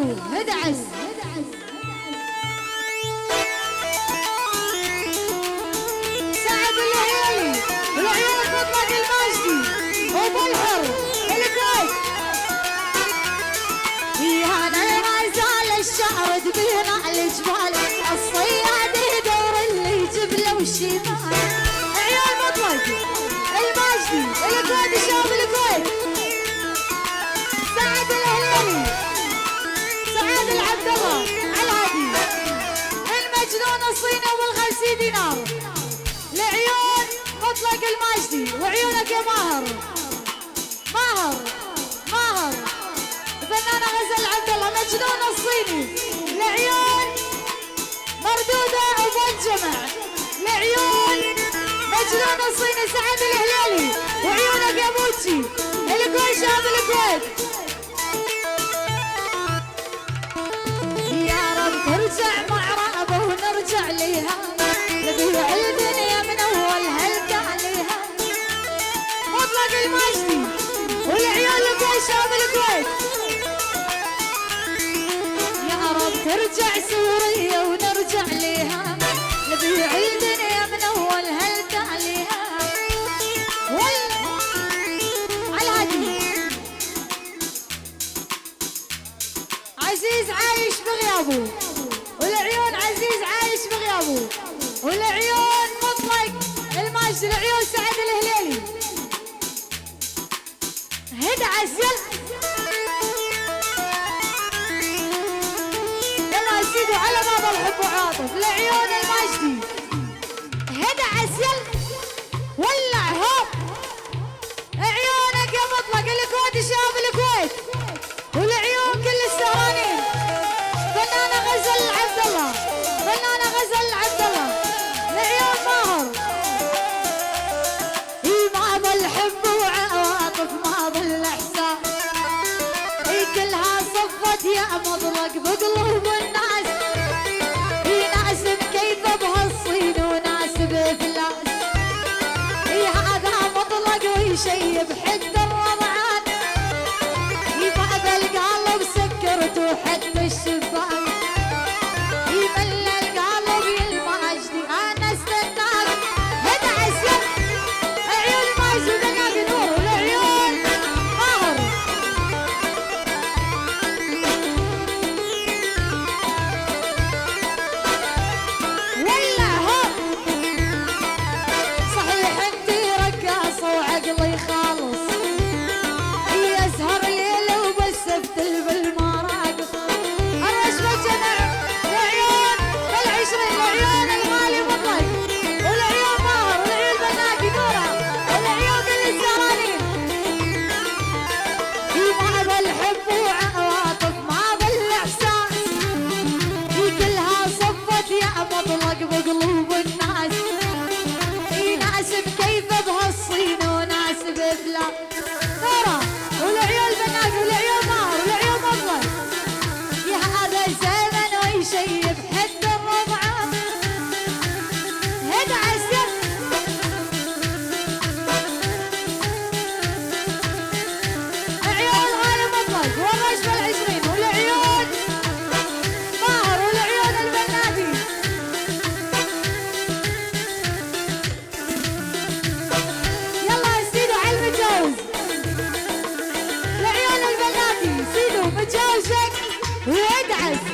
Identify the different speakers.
Speaker 1: الماجدو هدعس. سعد الهيلي والعيون مطلق الماجدي وبالحر الكويت. انا ما زال الشعر بين على الجبال، الصياد يدور اللي يجيب له الشمال. عيون مطلق الماجدي الكويت شباب الكويت. سعد الهليلي سعد العبد الله العادي المجنون الصيني وبال50 دينار لعيون مطلق الماجدي. وعيونك يا ماهر ماهر ماهر فنانة غزل عبد الله مجنون الصيني لعيون مردودة وبالجمع لعيون مجنون الصيني سعد الهليلي. وعيونك يا بوتشي الكويت شباب الكويت. يا رب ترجع مع رأبه ونرجع ليها، نبيع الدنيا من اولها لتاليها. مطلق الماجدي والعيون الكويت شباب الكويت. يا رب ترجع سوريا ونرجع ليها، نبيع الدنيا من اولها لتاليها. عزيز عايش بغيابه والعيون عزيز عايش بغيابه. والعيون مطلق الماجد العيون سعد الهليلي هدعس. يلا يا سيدي على باب الحب وعاطف لعيون الماجدي هدعس. ولع هوب عيونك يا مطلق الكويت شباب الكويت. والعيون كل السهرانين فنانة غزل عبد الله فنانة غزل عبد الله لعيون ماهر. ما بالحب وعواطف ما بالاحساس، كلها صفت يا مطلق بقلوب الناس. ناس مكيفة بهالصين وناس بفلاس، هذا مطلق ويشيب حد الرضعان. بعد القلب سكرته حتى الشباك، يملى القلب الماجدي انا استناك. هدعس عيون الماجدي بنادي نور والعيون ماهر. ولع هوب صحيح انتي رقاصة وعقلي خالص، يزهر ليلة وبسفت بالمراقص. الرشوة جمع لعيون بال20 لعيون الغالي مطلق والعيون ماهر والعيون بناقي نورة والعيون كل السهرانين. ما بالحب وعواطف ما بالاحساس، كلها صفت يا مطلق بقلوب الناس. ناس مكيفة بهالصين وناس بفلاس نورة والعيون بنات والعيون ماهر والعيون مطلق. يا هذا الزمن ويشيب حد الرضعان. هدعس عيون غالي مطلق والرش بال20 والعيون ماهر والعيون البناتي. يلا يا سيدو على المتجوز لعيون البناتي سيدو متجوزك ويدعس.